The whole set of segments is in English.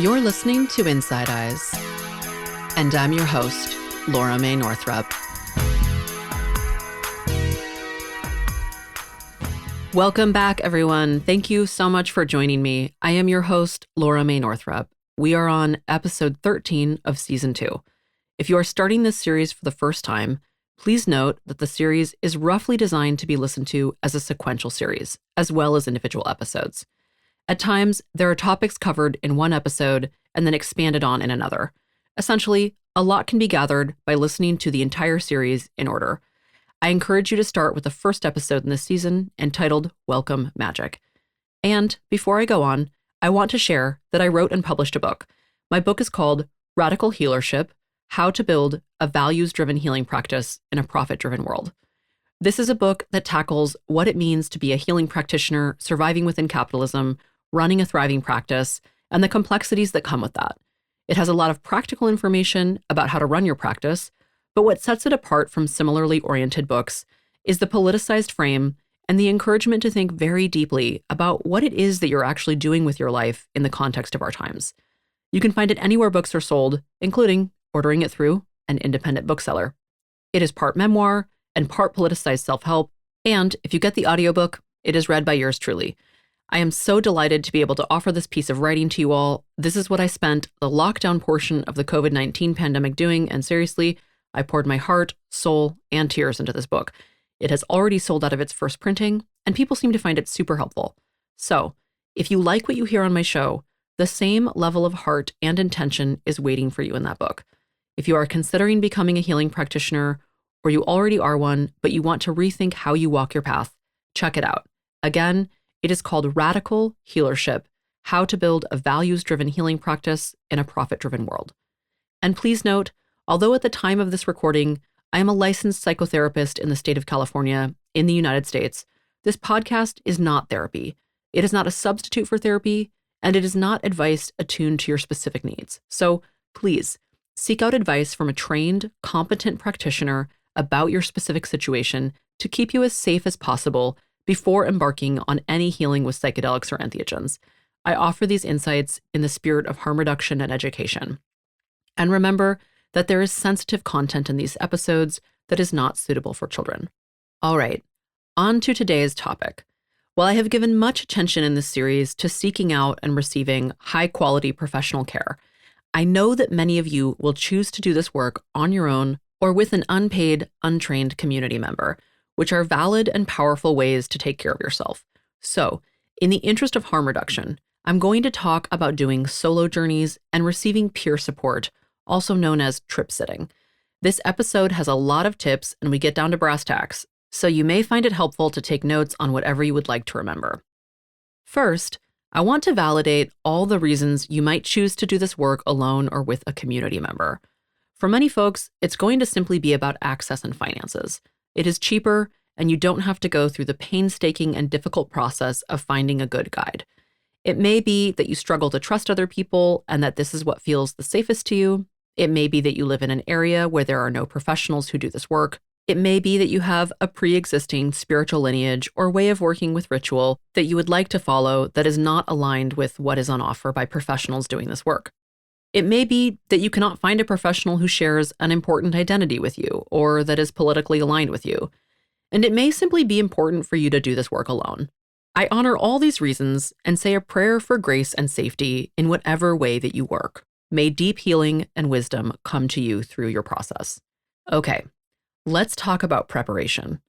You're listening to Inside Eyes, and I'm your host, Laura Mae Northrup. Welcome back, everyone. Thank you so much for joining me. I am your host, Laura Mae Northrup. We are on episode 13 of season 2. If you are starting this series for the first time, please note that the series is roughly designed to be listened to as a sequential series, as well as individual episodes. At times, there are topics covered in one episode and then expanded on in another. Essentially, a lot can be gathered by listening to the entire series in order. I encourage you to start with the first episode in this season entitled Welcome Magic. And before I go on, I want to share that I wrote and published a book. My book is called Radical Healership: How to Build a Values-Driven Healing Practice in a Profit-Driven World. This is a book that tackles what it means to be a healing practitioner surviving within capitalism, running a thriving practice, and the complexities that come with that. It has a lot of practical information about how to run your practice, but what sets it apart from similarly oriented books is the politicized frame and the encouragement to think very deeply about what it is that you're actually doing with your life in the context of our times. You can find it anywhere books are sold, including ordering it through an independent bookseller. It is part memoir and part politicized self-help, and if you get the audiobook, it is read by yours truly. I am so delighted to be able to offer this piece of writing to you all. This is what I spent the lockdown portion of the COVID-19 pandemic doing, and seriously, I poured my heart, soul, and tears into this book. It has already sold out of its first printing, and people seem to find it super helpful. So, if you like what you hear on my show, the same level of heart and intention is waiting for you in that book. If you are considering becoming a healing practitioner, or you already are one, but you want to rethink how you walk your path, check it out. Again, it is called Radical Healership: How to Build a Values-Driven Healing Practice in a Profit-Driven World. And please note, although at the time of this recording, I am a licensed psychotherapist in the state of California in the United States, this podcast is not therapy. It is not a substitute for therapy, and it is not advice attuned to your specific needs. So please seek out advice from a trained, competent practitioner about your specific situation to keep you as safe as possible before embarking on any healing with psychedelics or entheogens. I offer these insights in the spirit of harm reduction and education. And remember that there is sensitive content in these episodes that is not suitable for children. All right, on to today's topic. While I have given much attention in this series to seeking out and receiving high-quality professional care, I know that many of you will choose to do this work on your own or with an unpaid, untrained community member, which are valid and powerful ways to take care of yourself. So, in the interest of harm reduction, I'm going to talk about doing solo journeys and receiving peer support, also known as trip sitting. This episode has a lot of tips and we get down to brass tacks, so you may find it helpful to take notes on whatever you would like to remember. First, I want to validate all the reasons you might choose to do this work alone or with a community member. For many folks, it's going to simply be about access and finances. It is cheaper, and you don't have to go through the painstaking and difficult process of finding a good guide. It may be that you struggle to trust other people and that this is what feels the safest to you. It may be that you live in an area where there are no professionals who do this work. It may be that you have a pre-existing spiritual lineage or way of working with ritual that you would like to follow that is not aligned with what is on offer by professionals doing this work. It may be that you cannot find a professional who shares an important identity with you or that is politically aligned with you. And it may simply be important for you to do this work alone. I honor all these reasons and say a prayer for grace and safety in whatever way that you work. May deep healing and wisdom come to you through your process. Okay, let's talk about preparation.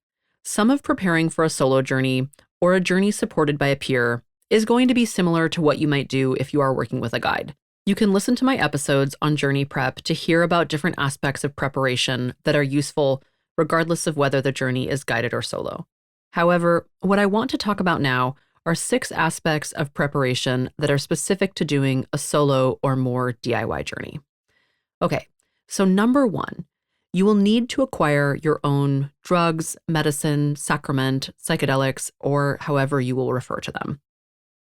Some of preparing for a solo journey or a journey supported by a peer is going to be similar to what you might do if you are working with a guide. You can listen to my episodes on journey prep to hear about different aspects of preparation that are useful regardless of whether the journey is guided or solo. However, what I want to talk about now are 6 aspects of preparation that are specific to doing a solo or more DIY journey. Okay, so number 1, you will need to acquire your own drugs, medicine, sacrament, psychedelics, or however you will refer to them.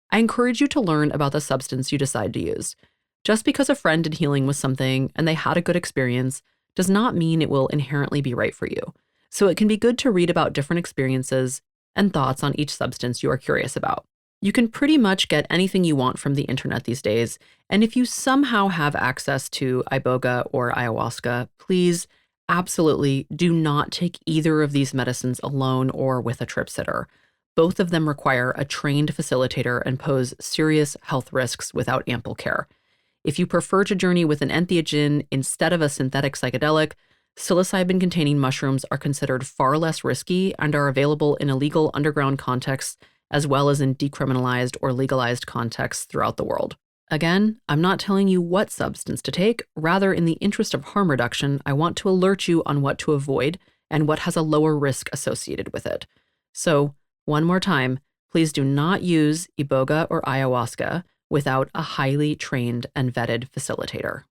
I encourage you to learn about the substance you decide to use. Just because a friend did healing with something and they had a good experience does not mean it will inherently be right for you. So it can be good to read about different experiences and thoughts on each substance you are curious about. You can pretty much get anything you want from the internet these days, and if you somehow have access to iboga or ayahuasca, please absolutely do not take either of these medicines alone or with a trip sitter. Both of them require a trained facilitator and pose serious health risks without ample care. If you prefer to journey with an entheogen instead of a synthetic psychedelic, psilocybin-containing mushrooms are considered far less risky and are available in illegal underground contexts as well as in decriminalized or legalized contexts throughout the world. Again, I'm not telling you what substance to take. Rather, in the interest of harm reduction, I want to alert you on what to avoid and what has a lower risk associated with it. So, one more time, please do not use iboga or ayahuasca without a highly trained and vetted facilitator.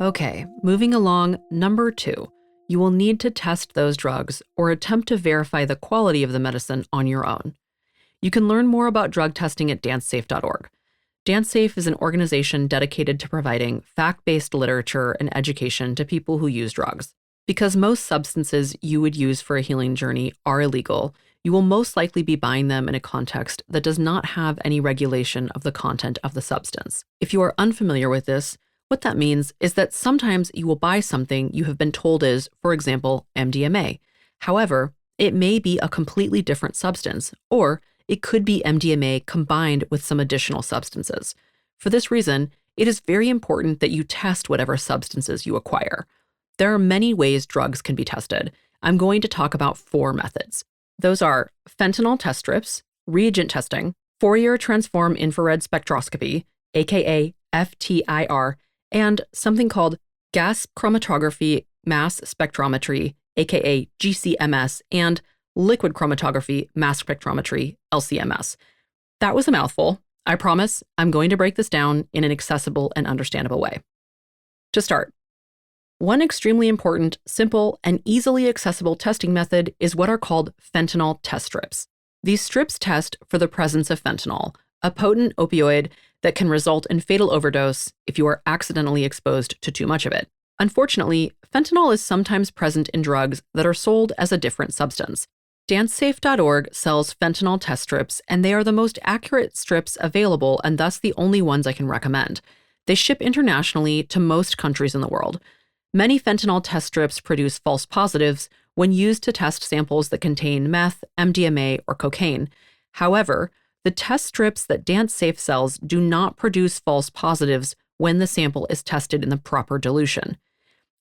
Okay, moving along, number 2. You will need to test those drugs or attempt to verify the quality of the medicine on your own. You can learn more about drug testing at dancesafe.org. DanceSafe is an organization dedicated to providing fact-based literature and education to people who use drugs. Because most substances you would use for a healing journey are illegal, you will most likely be buying them in a context that does not have any regulation of the content of the substance. If you are unfamiliar with this, what that means is that sometimes you will buy something you have been told is, for example, MDMA. However, it may be a completely different substance, or it could be MDMA combined with some additional substances. For this reason, it is very important that you test whatever substances you acquire. There are many ways drugs can be tested. I'm going to talk about 4 methods. Those are fentanyl test strips, reagent testing, Fourier transform infrared spectroscopy, aka FTIR, and something called gas chromatography mass spectrometry, aka GCMS, and liquid chromatography mass spectrometry, LCMS. That was a mouthful. I promise I'm going to break this down in an accessible and understandable way. To start, one extremely important, simple, and easily accessible testing method is what are called fentanyl test strips. These strips test for the presence of fentanyl, a potent opioid that can result in fatal overdose if you are accidentally exposed to too much of it. Unfortunately, fentanyl is sometimes present in drugs that are sold as a different substance. DanceSafe.org sells fentanyl test strips, and they are the most accurate strips available and thus the only ones I can recommend. They ship internationally to most countries in the world. Many fentanyl test strips produce false positives when used to test samples that contain meth, MDMA, or cocaine. However, the test strips that DanceSafe sells do not produce false positives when the sample is tested in the proper dilution.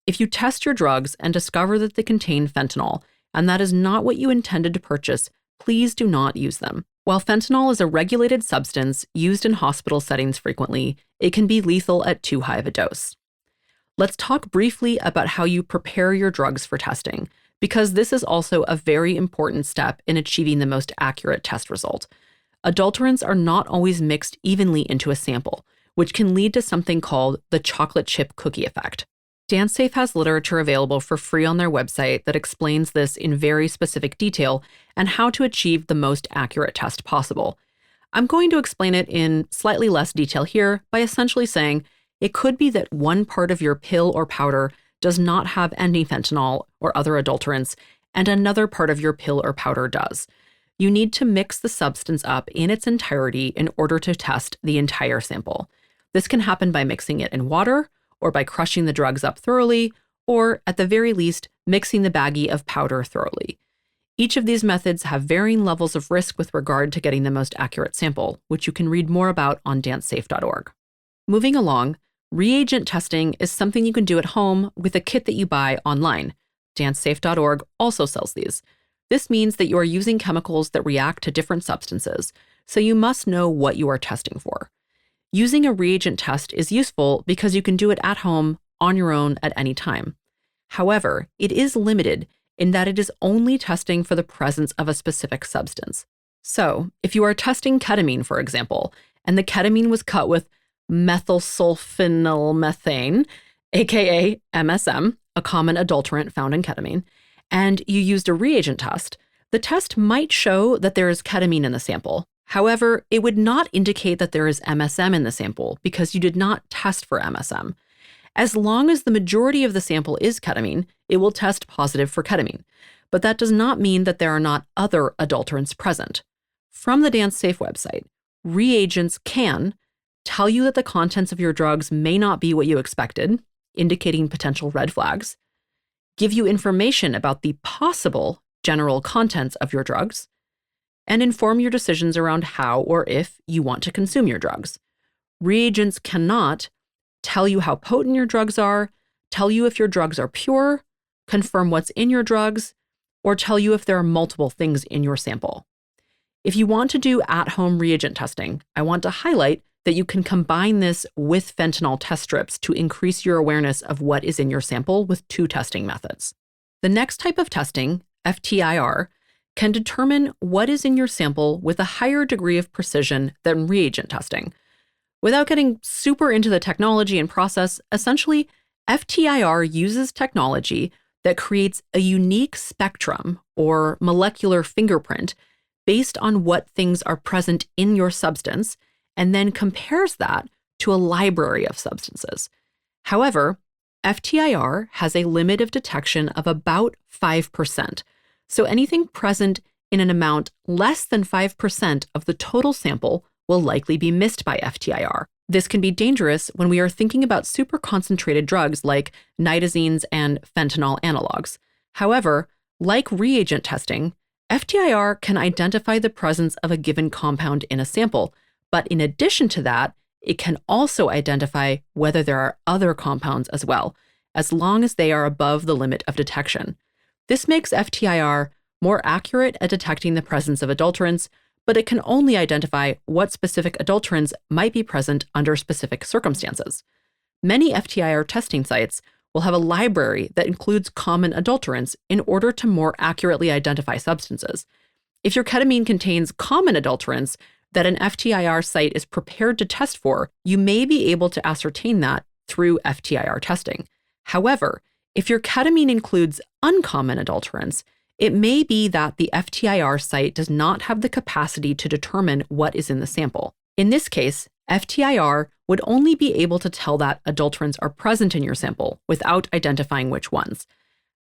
If you test your drugs and discover that they contain fentanyl, and that is not what you intended to purchase, please do not use them. While fentanyl is a regulated substance used in hospital settings frequently, it can be lethal at too high of a dose. Let's talk briefly about how you prepare your drugs for testing, because this is also a very important step in achieving the most accurate test result. Adulterants are not always mixed evenly into a sample, which can lead to something called the chocolate chip cookie effect. DanceSafe has literature available for free on their website that explains this in very specific detail and how to achieve the most accurate test possible. I'm going to explain it in slightly less detail here by essentially saying it could be that one part of your pill or powder does not have any fentanyl or other adulterants, and another part of your pill or powder does. You need to mix the substance up in its entirety in order to test the entire sample. This can happen by mixing it in water, or by crushing the drugs up thoroughly, or at the very least, mixing the baggie of powder thoroughly. Each of these methods have varying levels of risk with regard to getting the most accurate sample, which you can read more about on dancesafe.org. Moving along, reagent testing is something you can do at home with a kit that you buy online. dancesafe.org also sells these. This means that you are using chemicals that react to different substances, so you must know what you are testing for. Using a reagent test is useful because you can do it at home on your own at any time. However, it is limited in that it is only testing for the presence of a specific substance. So, if you are testing ketamine, for example, and the ketamine was cut with methylsulfonylmethane, aka MSM, a common adulterant found in ketamine, and you used a reagent test, the test might show that there is ketamine in the sample. However, it would not indicate that there is MSM in the sample because you did not test for MSM. As long as the majority of the sample is ketamine, it will test positive for ketamine. but that does not mean that there are not other adulterants present. From the Dance Safe website, reagents can tell you that the contents of your drugs may not be what you expected, indicating potential red flags, give you information about the possible general contents of your drugs, and inform your decisions around how or if you want to consume your drugs. Reagents cannot tell you how potent your drugs are, tell you if your drugs are pure, confirm what's in your drugs, or tell you if there are multiple things in your sample. If you want to do at-home reagent testing, I want to highlight that you can combine this with fentanyl test strips to increase your awareness of what is in your sample with two testing methods. The next type of testing, FTIR, can determine what is in your sample with a higher degree of precision than reagent testing. Without getting super into the technology and process, essentially, FTIR uses technology that creates a unique spectrum or molecular fingerprint based on what things are present in your substance, and then compares that to a library of substances. However, FTIR has a limit of detection of about 5%. So anything present in an amount less than 5% of the total sample will likely be missed by FTIR. This can be dangerous when we are thinking about super concentrated drugs like nitazenes and fentanyl analogs. However, like reagent testing, FTIR can identify the presence of a given compound in a sample, but in addition to that, it can also identify whether there are other compounds as well, as long as they are above the limit of detection. This makes FTIR more accurate at detecting the presence of adulterants, but it can only identify what specific adulterants might be present under specific circumstances. Many FTIR testing sites will have a library that includes common adulterants in order to more accurately identify substances. If your ketamine contains common adulterants that an FTIR site is prepared to test for, you may be able to ascertain that through FTIR testing. However, if your ketamine includes uncommon adulterants, it may be that the FTIR site does not have the capacity to determine what is in the sample. In this case, FTIR would only be able to tell that adulterants are present in your sample without identifying which ones.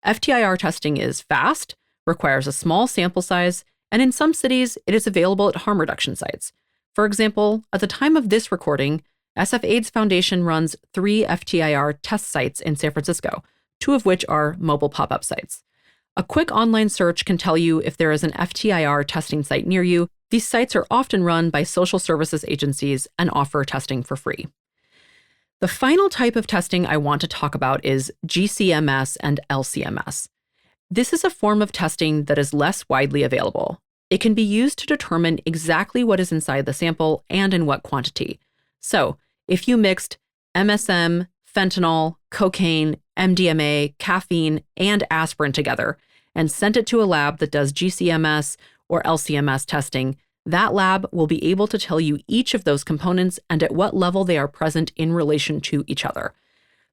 FTIR testing is fast, requires a small sample size, and in some cities, it is available at harm reduction sites. For example, at the time of this recording, SF AIDS Foundation runs 3 FTIR test sites in San Francisco, 2 of which are mobile pop-up sites. A quick online search can tell you if there is an FTIR testing site near you. These sites are often run by social services agencies and offer testing for free. The final type of testing I want to talk about is GCMS and LCMS. This is a form of testing that is less widely available. It can be used to determine exactly what is inside the sample and in what quantity. So, if you mixed MSM, fentanyl, cocaine, MDMA, caffeine, and aspirin together and sent it to a lab that does GCMS or LCMS testing, that lab will be able to tell you each of those components and at what level they are present in relation to each other.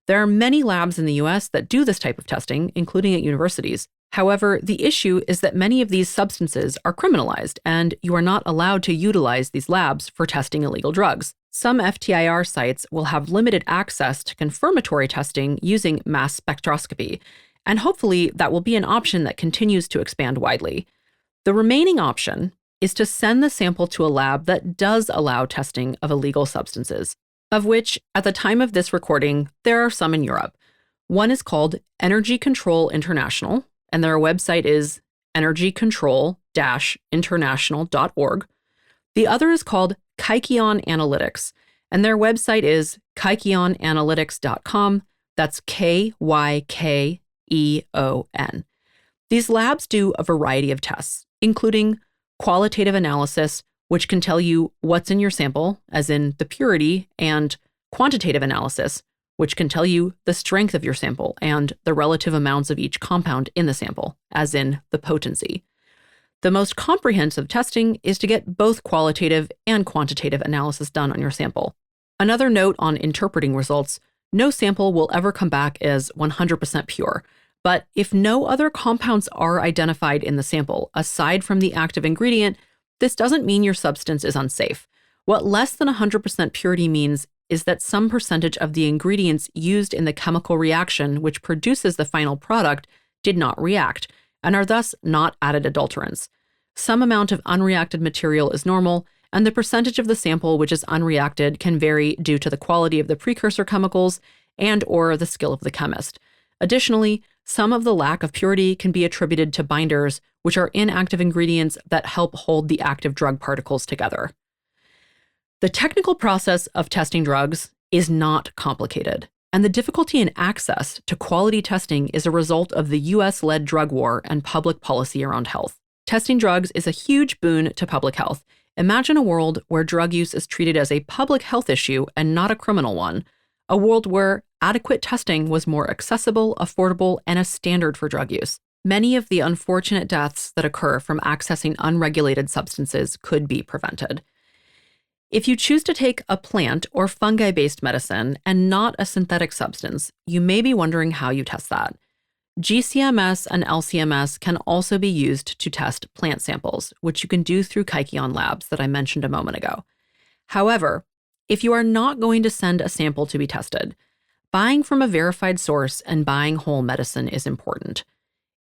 There are many labs in the US that do this type of testing, including at universities. However, the issue is that many of these substances are criminalized, and you are not allowed to utilize these labs for testing illegal drugs. Some FTIR sites will have limited access to confirmatory testing using mass spectroscopy, and hopefully that will be an option that continues to expand widely. The remaining option is to send the sample to a lab that does allow testing of illegal substances, of which, at the time of this recording, there are some in Europe. One is called Energy Control International, and their website is energycontrol-international.org. The other is called Kykeon Analytics, and their website is kykeonanalytics.com. That's Kykeon. These labs do a variety of tests, including qualitative analysis, which can tell you what's in your sample, as in the purity, and quantitative analysis, which can tell you the strength of your sample and the relative amounts of each compound in the sample, as in the potency. The most comprehensive testing is to get both qualitative and quantitative analysis done on your sample. Another note on interpreting results: no sample will ever come back as 100% pure. But if no other compounds are identified in the sample, aside from the active ingredient, this doesn't mean your substance is unsafe. What less than 100% purity means is that some percentage of the ingredients used in the chemical reaction which produces the final product did not react, and are thus not added adulterants. Some amount of unreacted material is normal, and the percentage of the sample which is unreacted can vary due to the quality of the precursor chemicals and/or the skill of the chemist. Additionally, some of the lack of purity can be attributed to binders, which are inactive ingredients that help hold the active drug particles together. The technical process of testing drugs is not complicated, and the difficulty in access to quality testing is a result of the US-led drug war and public policy around health. Testing drugs is a huge boon to public health. Imagine a world where drug use is treated as a public health issue and not a criminal one. A world where adequate testing was more accessible, affordable, and a standard for drug use. Many of the unfortunate deaths that occur from accessing unregulated substances could be prevented. If you choose to take a plant or fungi-based medicine and not a synthetic substance, you may be wondering how you test that. GCMS and LCMS can also be used to test plant samples, which you can do through Kikion Labs that I mentioned a moment ago. However, if you are not going to send a sample to be tested, buying from a verified source and buying whole medicine is important.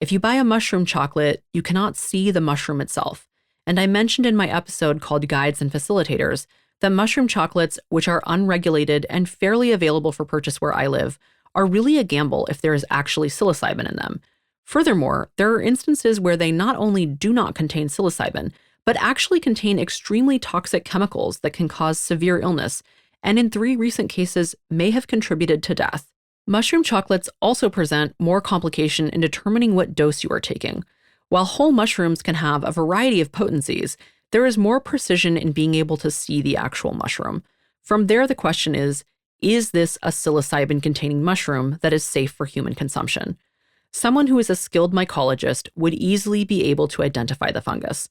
If you buy a mushroom chocolate, you cannot see the mushroom itself. And I mentioned in my episode called Guides and Facilitators that mushroom chocolates, which are unregulated and fairly available for purchase where I live, are really a gamble if there is actually psilocybin in them. Furthermore, there are instances where they not only do not contain psilocybin, but actually contain extremely toxic chemicals that can cause severe illness, and in 3 recent cases may have contributed to death. Mushroom chocolates also present more complication in determining what dose you are taking. While whole mushrooms can have a variety of potencies, there is more precision in being able to see the actual mushroom. From there, the question is this a psilocybin-containing mushroom that is safe for human consumption? Someone who is a skilled mycologist would easily be able to identify the fungus.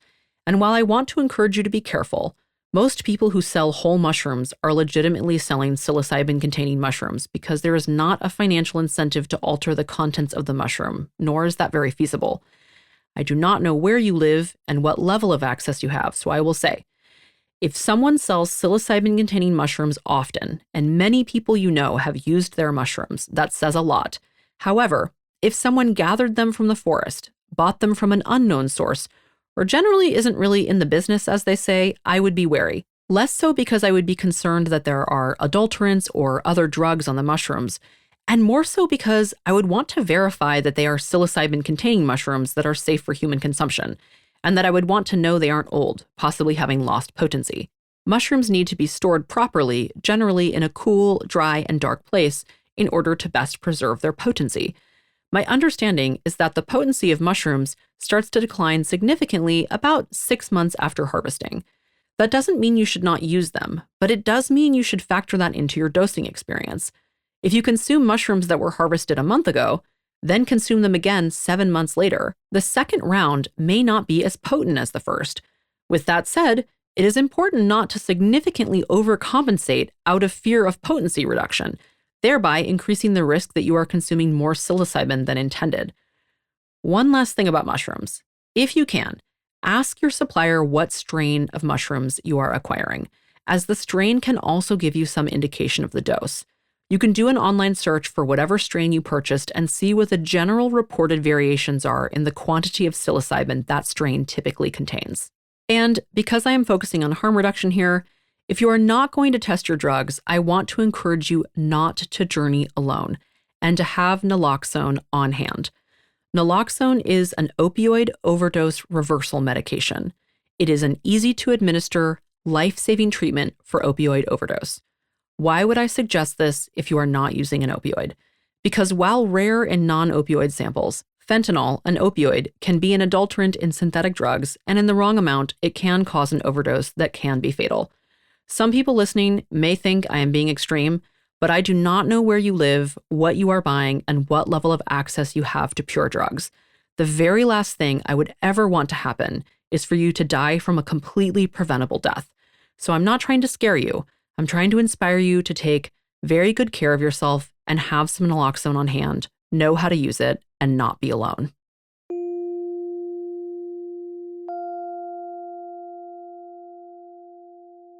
And while I want to encourage you to be careful, most people who sell whole mushrooms are legitimately selling psilocybin-containing mushrooms because there is not a financial incentive to alter the contents of the mushroom, nor is that very feasible. I do not know where you live and what level of access you have, so I will say, if someone sells psilocybin-containing mushrooms often, and many people you know have used their mushrooms, that says a lot. However, if someone gathered them from the forest, bought them from an unknown source, or generally isn't really in the business, as they say, I would be wary. Less so because I would be concerned that there are adulterants or other drugs on the mushrooms, and more so because I would want to verify that they are psilocybin-containing mushrooms that are safe for human consumption, and that I would want to know they aren't old, possibly having lost potency. Mushrooms need to be stored properly, generally in a cool, dry, and dark place, in order to best preserve their potency. My understanding is that the potency of mushrooms starts to decline significantly about 6 months after harvesting. That doesn't mean you should not use them, but it does mean you should factor that into your dosing experience. If you consume mushrooms that were harvested a month ago, then consume them again 7 months later, the second round may not be as potent as the first. With that said, it is important not to significantly overcompensate out of fear of potency reduction, thereby increasing the risk that you are consuming more psilocybin than intended. One last thing about mushrooms. If you can, ask your supplier what strain of mushrooms you are acquiring, as the strain can also give you some indication of the dose. You can do an online search for whatever strain you purchased and see what the general reported variations are in the quantity of psilocybin that strain typically contains. And because I am focusing on harm reduction here, if you are not going to test your drugs, I want to encourage you not to journey alone and to have naloxone on hand. Naloxone is an opioid overdose reversal medication. It is an easy-to-administer, life-saving treatment for opioid overdose. Why would I suggest this if you are not using an opioid? Because while rare in non-opioid samples, fentanyl, an opioid, can be an adulterant in synthetic drugs, and in the wrong amount, it can cause an overdose that can be fatal. Some people listening may think I am being extreme, but I do not know where you live, what you are buying, and what level of access you have to pure drugs. The very last thing I would ever want to happen is for you to die from a completely preventable death. So I'm not trying to scare you. I'm trying to inspire you to take very good care of yourself and have some naloxone on hand, know how to use it, and not be alone.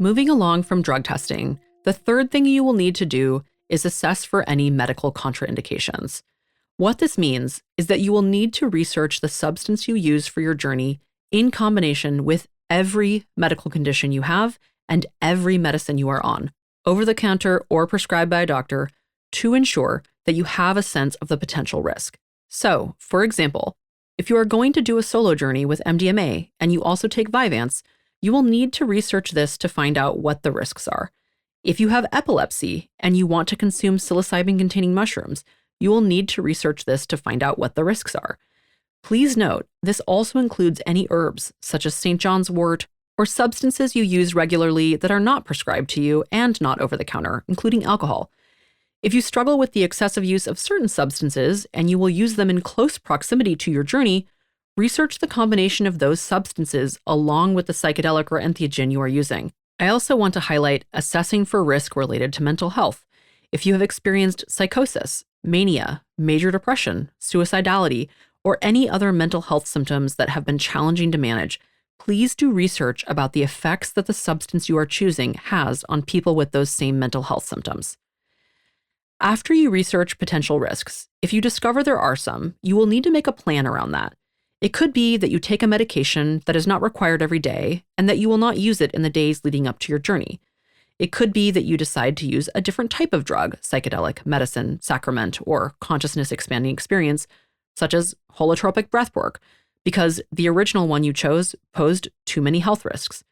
Moving along from drug testing, the third thing you will need to do is assess for any medical contraindications. What this means is that you will need to research the substance you use for your journey in combination with every medical condition you have and every medicine you are on, over the counter or prescribed by a doctor, to ensure that you have a sense of the potential risk. So, for example, if you are going to do a solo journey with MDMA and you also take Vyvanse, you will need to research this to find out what the risks are. If you have epilepsy and you want to consume psilocybin-containing mushrooms, you will need to research this to find out what the risks are. Please note, this also includes any herbs, such as St. John's wort, or substances you use regularly that are not prescribed to you and not over the counter, including alcohol. If you struggle with the excessive use of certain substances and you will use them in close proximity to your journey, research the combination of those substances along with the psychedelic or entheogen you are using. I also want to highlight assessing for risk related to mental health. If you have experienced psychosis, mania, major depression, suicidality, or any other mental health symptoms that have been challenging to manage, please do research about the effects that the substance you are choosing has on people with those same mental health symptoms. After you research potential risks, if you discover there are some, you will need to make a plan around that. It could be that you take a medication that is not required every day and that you will not use it in the days leading up to your journey. It could be that you decide to use a different type of drug, psychedelic, medicine, sacrament, or consciousness-expanding experience, such as holotropic breathwork, because the original one you chose posed too many health risks.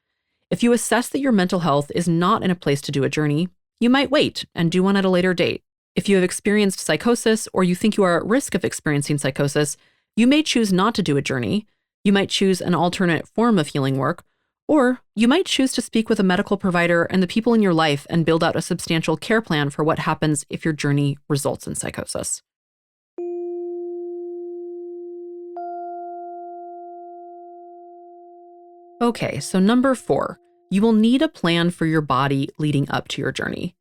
If you assess that your mental health is not in a place to do a journey, you might wait and do one at a later date. If you have experienced psychosis or you think you are at risk of experiencing psychosis, you may choose not to do a journey. You might choose an alternate form of healing work, or you might choose to speak with a medical provider and the people in your life and build out a substantial care plan for what happens if your journey results in psychosis. Okay, so number 4, you will need a plan for your body leading up to your journey.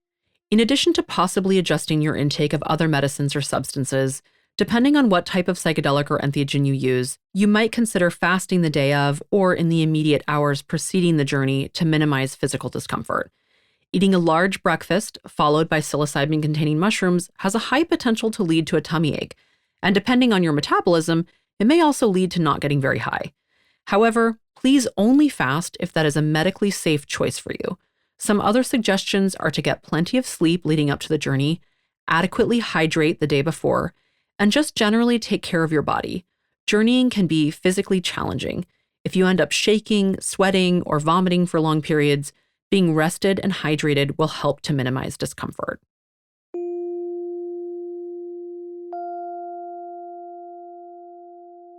In addition to possibly adjusting your intake of other medicines or substances, depending on what type of psychedelic or entheogen you use, you might consider fasting the day of or in the immediate hours preceding the journey to minimize physical discomfort. Eating a large breakfast, followed by psilocybin-containing mushrooms, has a high potential to lead to a tummy ache, and depending on your metabolism, it may also lead to not getting very high. However, please only fast if that is a medically safe choice for you. Some other suggestions are to get plenty of sleep leading up to the journey, adequately hydrate the day before, and just generally take care of your body. Journeying can be physically challenging. If you end up shaking, sweating, or vomiting for long periods, being rested and hydrated will help to minimize discomfort.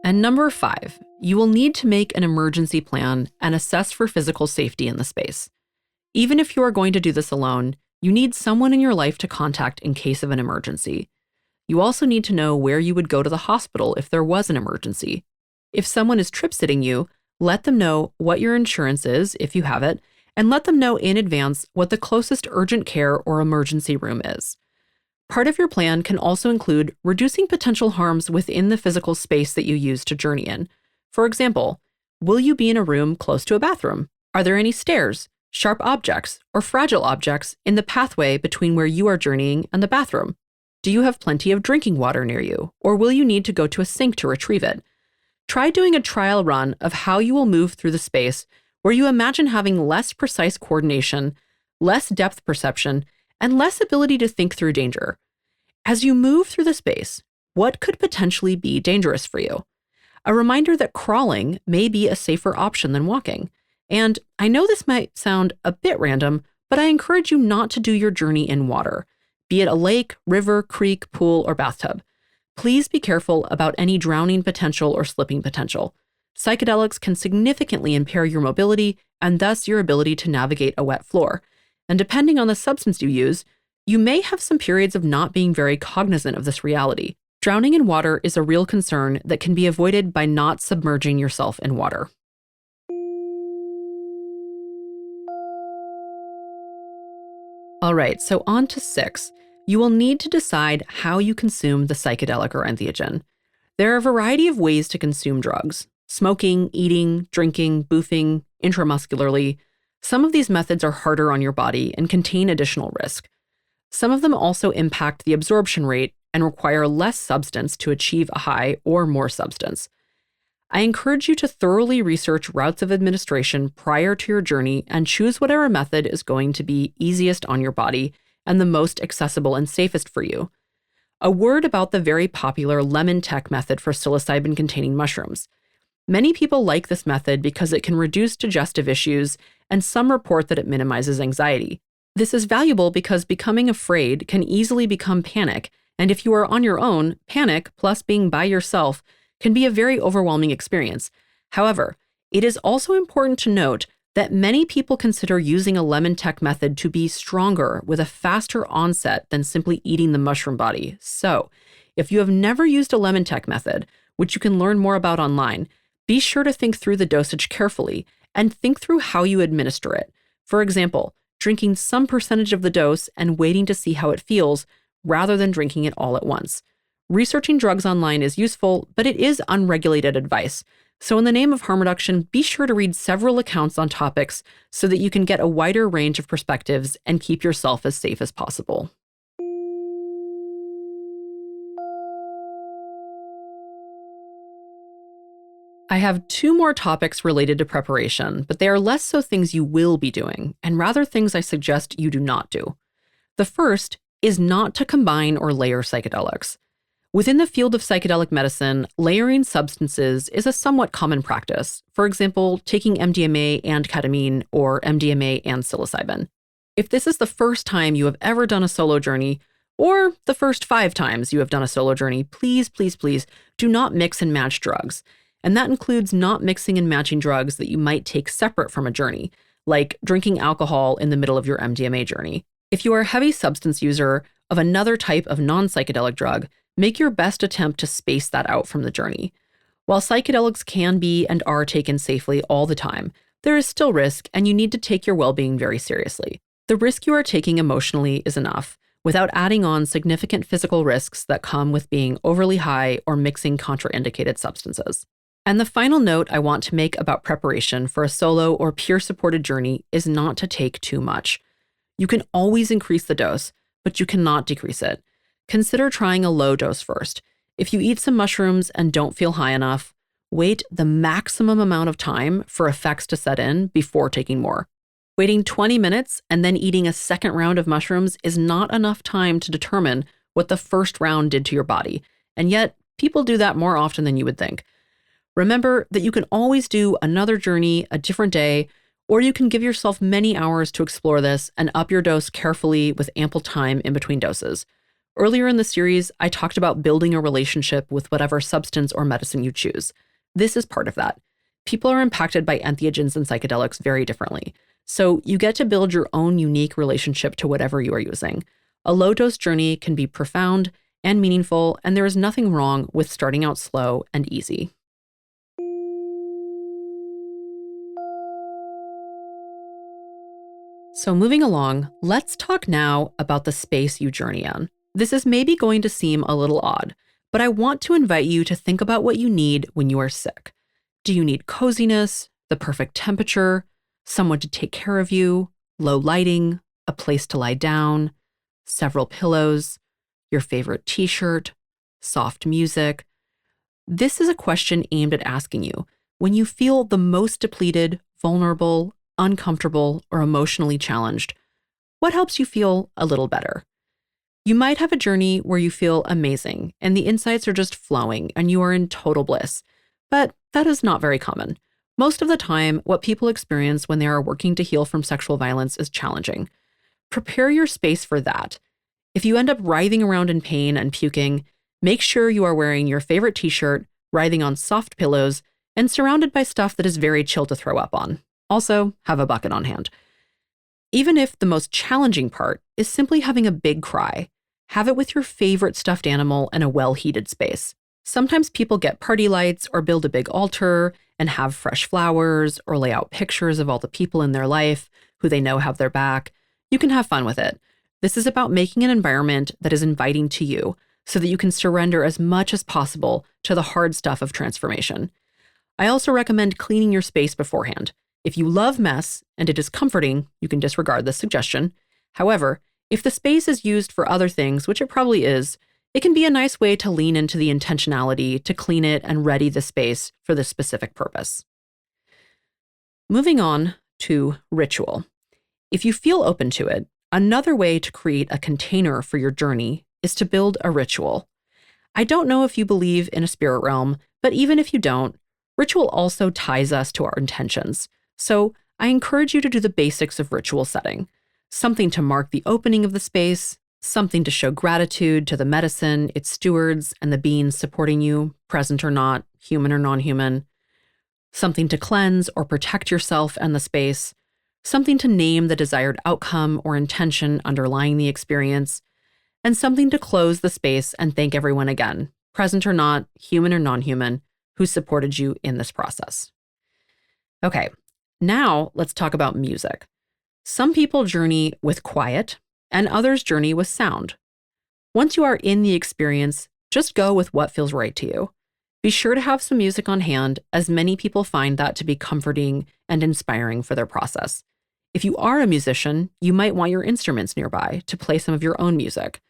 And number 5, you will need to make an emergency plan and assess for physical safety in the space. Even if you are going to do this alone, you need someone in your life to contact in case of an emergency. You also need to know where you would go to the hospital if there was an emergency. If someone is trip-sitting you, let them know what your insurance is, if you have it, and let them know in advance what the closest urgent care or emergency room is. Part of your plan can also include reducing potential harms within the physical space that you use to journey in. For example, will you be in a room close to a bathroom? Are there any stairs, sharp objects, or fragile objects in the pathway between where you are journeying and the bathroom? Do you have plenty of drinking water near you, or will you need to go to a sink to retrieve it? Try doing a trial run of how you will move through the space where you imagine having less precise coordination, less depth perception, and less ability to think through danger. As you move through the space, what could potentially be dangerous for you? A reminder that crawling may be a safer option than walking. And I know this might sound a bit random, but I encourage you not to do your journey in water, be it a lake, river, creek, pool, or bathtub. Please be careful about any drowning potential or slipping potential. Psychedelics can significantly impair your mobility and thus your ability to navigate a wet floor. And depending on the substance you use, you may have some periods of not being very cognizant of this reality. Drowning in water is a real concern that can be avoided by not submerging yourself in water. All right, so on to 6. You will need to decide how you consume the psychedelic or entheogen. There are a variety of ways to consume drugs: smoking, eating, drinking, boofing, intramuscularly. Some of these methods are harder on your body and contain additional risk. Some of them also impact the absorption rate and require less substance to achieve a high or more substance. I encourage you to thoroughly research routes of administration prior to your journey and choose whatever method is going to be easiest on your body and the most accessible and safest for you. A word about the very popular lemon tech method for psilocybin-containing mushrooms. Many people like this method because it can reduce digestive issues, and some report that it minimizes anxiety. This is valuable because becoming afraid can easily become panic, and if you are on your own, panic plus being by yourself can be a very overwhelming experience. However, it is also important to note that many people consider using a lemon tech method to be stronger with a faster onset than simply eating the mushroom body. So, if you have never used a lemon tech method, which you can learn more about online, be sure to think through the dosage carefully and think through how you administer it. For example, drinking some percentage of the dose and waiting to see how it feels rather than drinking it all at once. Researching drugs online is useful, but it is unregulated advice. So in the name of harm reduction, be sure to read several accounts on topics so that you can get a wider range of perspectives and keep yourself as safe as possible. I have 2 more topics related to preparation, but they are less so things you will be doing, and rather things I suggest you do not do. The first is not to combine or layer psychedelics. Within the field of psychedelic medicine, layering substances is a somewhat common practice. For example, taking MDMA and ketamine or MDMA and psilocybin. If this is the first time you have ever done a solo journey, or the first 5 times you have done a solo journey, please, please, please do not mix and match drugs. And that includes not mixing and matching drugs that you might take separate from a journey, like drinking alcohol in the middle of your MDMA journey. If you are a heavy substance user of another type of non-psychedelic drug, make your best attempt to space that out from the journey. While psychedelics can be and are taken safely all the time, there is still risk, and you need to take your well-being very seriously. The risk you are taking emotionally is enough, without adding on significant physical risks that come with being overly high or mixing contraindicated substances. And the final note I want to make about preparation for a solo or peer-supported journey is not to take too much. You can always increase the dose, but you cannot decrease it. Consider trying a low dose first. If you eat some mushrooms and don't feel high enough, wait the maximum amount of time for effects to set in before taking more. Waiting 20 minutes and then eating a second round of mushrooms is not enough time to determine what the first round did to your body, and yet people do that more often than you would think. Remember that you can always do another journey a different day, or you can give yourself many hours to explore this and up your dose carefully with ample time in between doses. Earlier in the series, I talked about building a relationship with whatever substance or medicine you choose. This is part of that. People are impacted by entheogens and psychedelics very differently, so you get to build your own unique relationship to whatever you are using. A low-dose journey can be profound and meaningful, and there is nothing wrong with starting out slow and easy. So moving along, let's talk now about the space you journey in. This is maybe going to seem a little odd, but I want to invite you to think about what you need when you are sick. Do you need coziness, the perfect temperature, someone to take care of you, low lighting, a place to lie down, several pillows, your favorite t-shirt, soft music? This is a question aimed at asking you when you feel the most depleted, vulnerable, uncomfortable, or emotionally challenged, what helps you feel a little better? You might have a journey where you feel amazing and the insights are just flowing and you are in total bliss, but that is not very common. Most of the time, what people experience when they are working to heal from sexual violence is challenging. Prepare your space for that. If you end up writhing around in pain and puking, make sure you are wearing your favorite t-shirt, writhing on soft pillows, and surrounded by stuff that is very chill to throw up on. Also, have a bucket on hand. Even if the most challenging part is simply having a big cry, have it with your favorite stuffed animal in a well-heated space. Sometimes people get party lights or build a big altar and have fresh flowers or lay out pictures of all the people in their life who they know have their back. You can have fun with it. This is about making an environment that is inviting to you so that you can surrender as much as possible to the hard stuff of transformation. I also recommend cleaning your space beforehand. If you love mess and it is comforting, you can disregard this suggestion. However, if the space is used for other things, which it probably is, It can be a nice way to lean into the intentionality to clean it and ready the space for this specific purpose. Moving on to ritual. If you feel open to it, another way to create a container for your journey is to build a ritual. I don't know if you believe in a spirit realm, but even if you don't, ritual also ties us to our intentions. So I encourage you to do the basics of ritual setting. Something to mark the opening of the space, something to show gratitude to the medicine, its stewards, and the beings supporting you, present or not, human or non-human. Something to cleanse or protect yourself and the space. Something to name the desired outcome or intention underlying the experience. And something to close the space and thank everyone again, present or not, human or non-human, who supported you in this process. Okay, now let's talk about music. Some people journey with quiet, and others journey with sound. Once you are in the experience, just go with what feels right to you. Be sure to have some music on hand, as many people find that to be comforting and inspiring for their process. If you are a musician, you might want your instruments nearby to play some of your own music.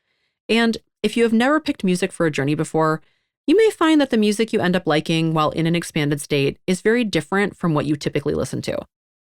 And if you have never picked music for a journey before, you may find that the music you end up liking while in an expanded state is very different from what you typically listen to.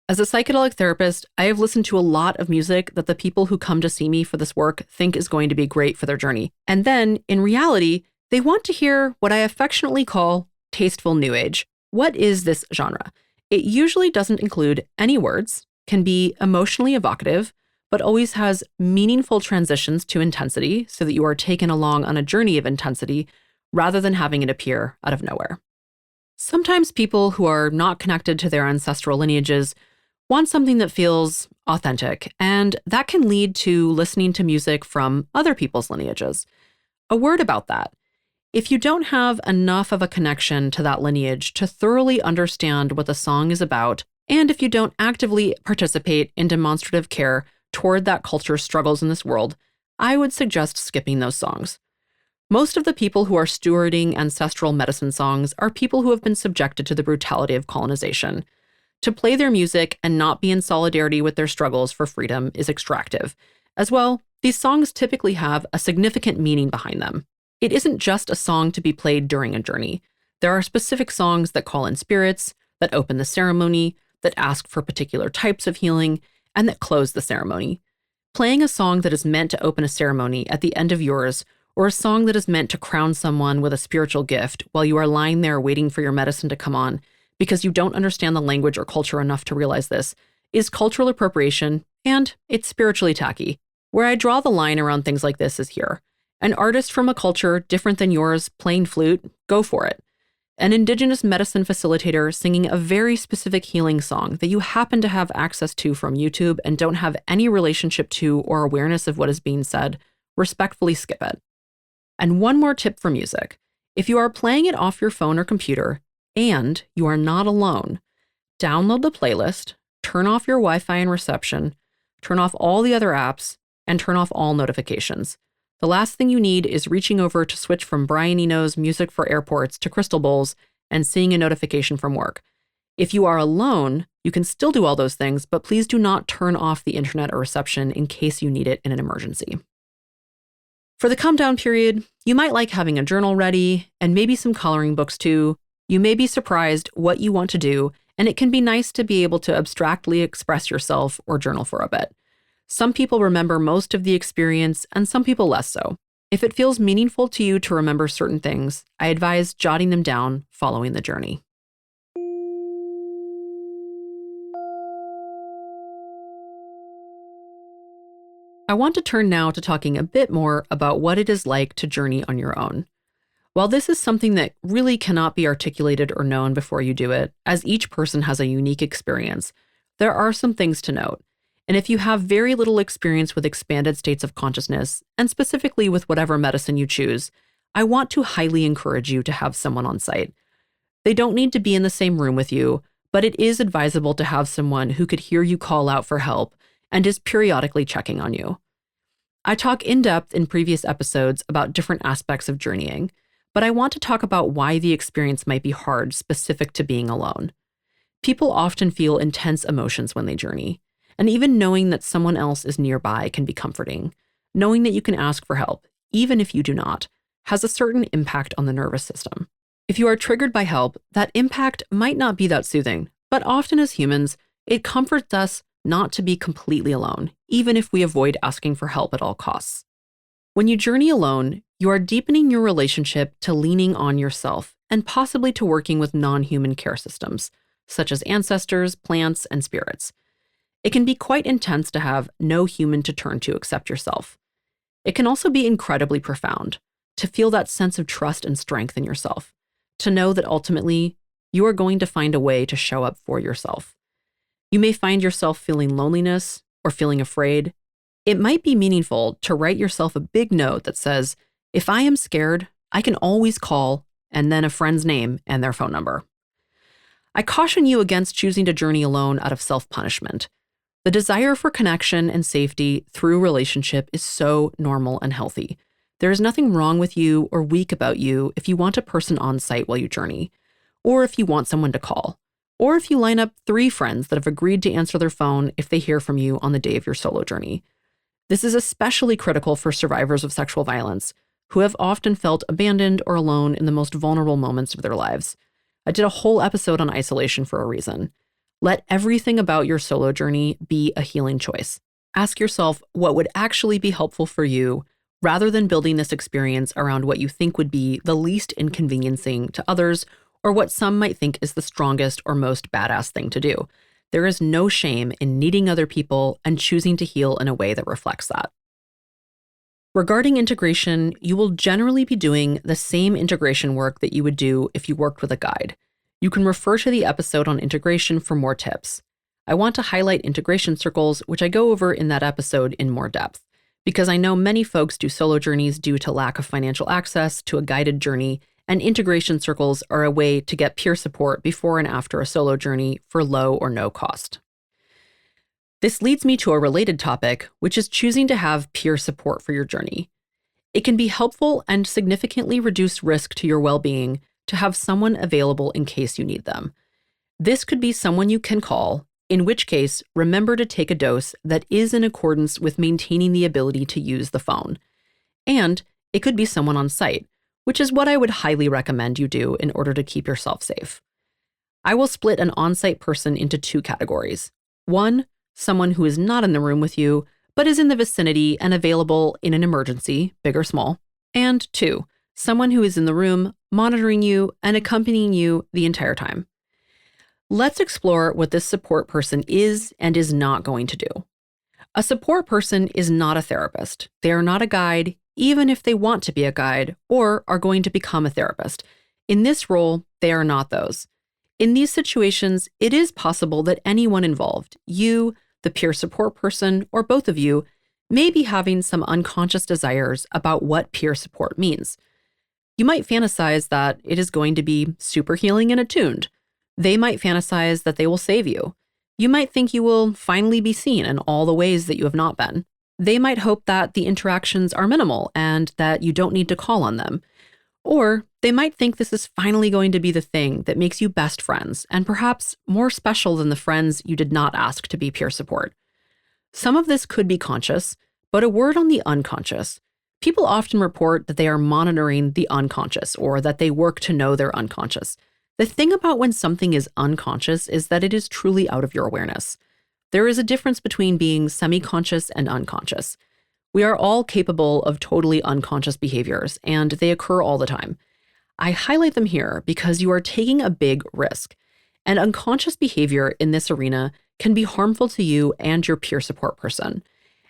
As a psychedelic therapist, I have listened to a lot of music that the people who come to see me for this work think is going to be great for their journey. And then, in reality, they want to hear what I affectionately call tasteful new age. What is this genre? It usually doesn't include any words, can be emotionally evocative, but always has meaningful transitions to intensity so that you are taken along on a journey of intensity rather than having it appear out of nowhere. Sometimes people who are not connected to their ancestral lineages want something that feels authentic, and that can lead to listening to music from other people's lineages. A word about that. If you don't have enough of a connection to that lineage to thoroughly understand what the song is about, and if you don't actively participate in demonstrative care toward that culture's struggles in this world, I would suggest skipping those songs. Most of the people who are stewarding ancestral medicine songs are people who have been subjected to the brutality of colonization. To play their music and not be in solidarity with their struggles for freedom is extractive. As well, these songs typically have a significant meaning behind them. It isn't just a song to be played during a journey. There are specific songs that call in spirits, that open the ceremony, that ask for particular types of healing, and that close the ceremony. Playing a song that is meant to open a ceremony at the end of yours, or a song that is meant to crown someone with a spiritual gift while you are lying there waiting for your medicine to come on, because you don't understand the language or culture enough to realize this, is cultural appropriation, and it's spiritually tacky. Where I draw the line around things like this is here. An artist from a culture different than yours playing flute, go for it. An indigenous medicine facilitator singing a very specific healing song that you happen to have access to from YouTube and don't have any relationship to or awareness of what is being said, respectfully skip it. And one more tip for music. If you are playing it off your phone or computer, and you are not alone, download the playlist, turn off your Wi-Fi and reception, turn off all the other apps, and turn off all notifications. The last thing you need is reaching over to switch from Brian Eno's Music for Airports to Crystal Bowls and seeing a notification from work. If you are alone, you can still do all those things, but please do not turn off the internet or reception in case you need it in an emergency. For the come down period, you might like having a journal ready and maybe some coloring books too. You may be surprised what you want to do, and it can be nice to be able to abstractly express yourself or journal for a bit. Some people remember most of the experience and some people less so. If it feels meaningful to you to remember certain things, I advise jotting them down following the journey. I want to turn now to talking a bit more about what it is like to journey on your own. While this is something that really cannot be articulated or known before you do it, as each person has a unique experience, there are some things to note. And if you have very little experience with expanded states of consciousness, and specifically with whatever medicine you choose, I want to highly encourage you to have someone on site. They don't need to be in the same room with you, but it is advisable to have someone who could hear you call out for help and is periodically checking on you. I talk in depth in previous episodes about different aspects of journeying, but I want to talk about why the experience might be hard specific to being alone. People often feel intense emotions when they journey, and even knowing that someone else is nearby can be comforting. Knowing that you can ask for help, even if you do not, has a certain impact on the nervous system. If you are triggered by help, that impact might not be that soothing, but often as humans, it comforts us not to be completely alone, even if we avoid asking for help at all costs. When you journey alone, you are deepening your relationship to leaning on yourself and possibly to working with non-human care systems, such as ancestors, plants, and spirits. It can be quite intense to have no human to turn to except yourself. It can also be incredibly profound, to feel that sense of trust and strength in yourself, to know that ultimately you are going to find a way to show up for yourself. You may find yourself feeling loneliness or feeling afraid. It might be meaningful to write yourself a big note that says, if I am scared, I can always call, and then a friend's name and their phone number. I caution you against choosing to journey alone out of self-punishment. The desire for connection and safety through relationship is so normal and healthy. There is nothing wrong with you or weak about you if you want a person on site while you journey, or if you want someone to call, or if you line up 3 friends that have agreed to answer their phone if they hear from you on the day of your solo journey. This is especially critical for survivors of sexual violence, who have often felt abandoned or alone in the most vulnerable moments of their lives. I did a whole episode on isolation for a reason. Let everything about your solo journey be a healing choice. Ask yourself what would actually be helpful for you, rather than building this experience around what you think would be the least inconveniencing to others or what some might think is the strongest or most badass thing to do. There is no shame in needing other people and choosing to heal in a way that reflects that. Regarding integration, you will generally be doing the same integration work that you would do if you worked with a guide. You can refer to the episode on integration for more tips. I want to highlight integration circles, which I go over in that episode in more depth, because I know many folks do solo journeys due to lack of financial access to a guided journey, and integration circles are a way to get peer support before and after a solo journey for low or no cost. This leads me to a related topic, which is choosing to have peer support for your journey. It can be helpful and significantly reduce risk to your well-being to have someone available in case you need them. This could be someone you can call, in which case, remember to take a dose that is in accordance with maintaining the ability to use the phone. And it could be someone on site, which is what I would highly recommend you do in order to keep yourself safe. I will split an on-site person into 2 categories. 1, someone who is not in the room with you, but is in the vicinity and available in an emergency, big or small. And 2, someone who is in the room, monitoring you and accompanying you the entire time. Let's explore what this support person is and is not going to do. A support person is not a therapist. They are not a guide, even if they want to be a guide or are going to become a therapist. In this role, they are not those. In these situations, it is possible that anyone involved, you, the peer support person, or both of you, may be having some unconscious desires about what peer support means. You might fantasize that it is going to be super healing and attuned. They might fantasize that they will save you. You might think you will finally be seen in all the ways that you have not been. They might hope that the interactions are minimal and that you don't need to call on them. Or they might think this is finally going to be the thing that makes you best friends and perhaps more special than the friends you did not ask to be peer support. Some of this could be conscious, but a word on the unconscious. People often report that they are monitoring the unconscious or that they work to know they're unconscious. The thing about when something is unconscious is that it is truly out of your awareness. There is a difference between being semi-conscious and unconscious. We are all capable of totally unconscious behaviors, and they occur all the time. I highlight them here because you are taking a big risk, and unconscious behavior in this arena can be harmful to you and your peer support person.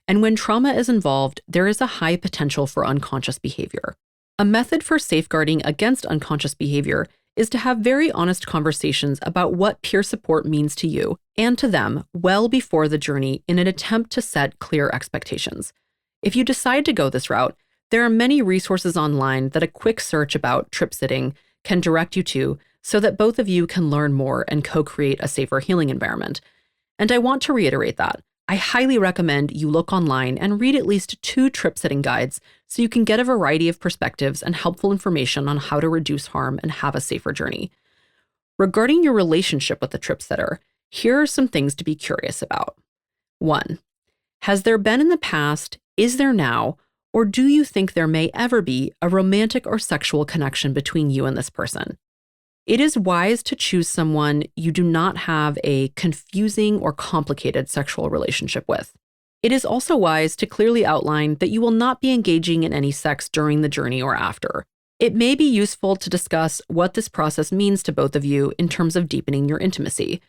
And when trauma is involved, there is a high potential for unconscious behavior. A method for safeguarding against unconscious behavior is to have very honest conversations about what peer support means to you and to them well before the journey in an attempt to set clear expectations. If you decide to go this route, there are many resources online that a quick search about trip sitting can direct you to so that both of you can learn more and co-create a safer healing environment. And I want to reiterate that. I highly recommend you look online and read at least 2 trip sitting guides so you can get a variety of perspectives and helpful information on how to reduce harm and have a safer journey. Regarding your relationship with the trip sitter, here are some things to be curious about. 1. Has there been in the past, is there now, Or do you think there may ever be a romantic or sexual connection between you and this person? It is wise to choose someone you do not have a confusing or complicated sexual relationship with. It is also wise to clearly outline that you will not be engaging in any sex during the journey or after. It may be useful to discuss what this process means to both of you in terms of deepening your intimacy.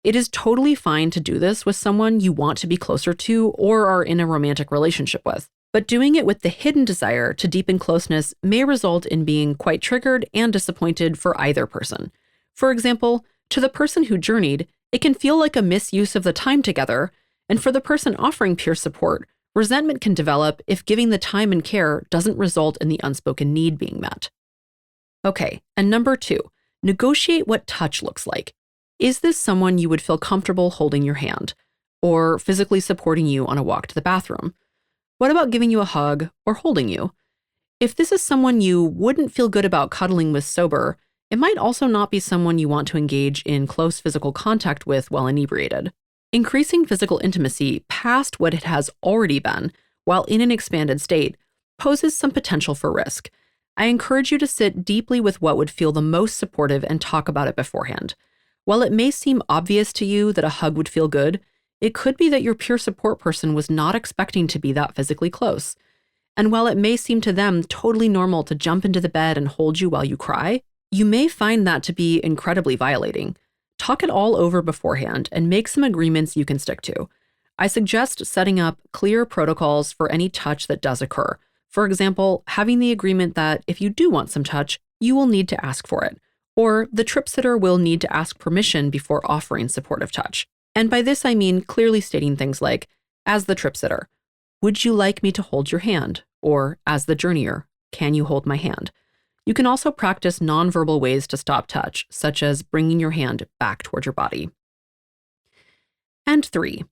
It is totally fine to do this with someone you want to be closer to or are in a romantic relationship with. But doing it with the hidden desire to deepen closeness may result in being quite triggered and disappointed for either person. For example, to the person who journeyed, it can feel like a misuse of the time together, and for the person offering peer support, resentment can develop if giving the time and care doesn't result in the unspoken need being met. Okay, and number 2, negotiate what touch looks like. Is this someone you would feel comfortable holding your hand, or physically supporting you on a walk to the bathroom? What about giving you a hug or holding you? If this is someone you wouldn't feel good about cuddling with sober, it might also not be someone you want to engage in close physical contact with while inebriated. Increasing physical intimacy past what it has already been, while in an expanded state, poses some potential for risk. I encourage you to sit deeply with what would feel the most supportive and talk about it beforehand. While it may seem obvious to you that a hug would feel good, it could be that your peer support person was not expecting to be that physically close. And while it may seem to them totally normal to jump into the bed and hold you while you cry, you may find that to be incredibly violating. Talk it all over beforehand and make some agreements you can stick to. I suggest setting up clear protocols for any touch that does occur. For example, having the agreement that if you do want some touch, you will need to ask for it, or the trip sitter will need to ask permission before offering supportive touch. And by this, I mean clearly stating things like, as the trip sitter, would you like me to hold your hand? Or as the journeyer, can you hold my hand? You can also practice nonverbal ways to stop touch, such as bringing your hand back toward your body. And 3,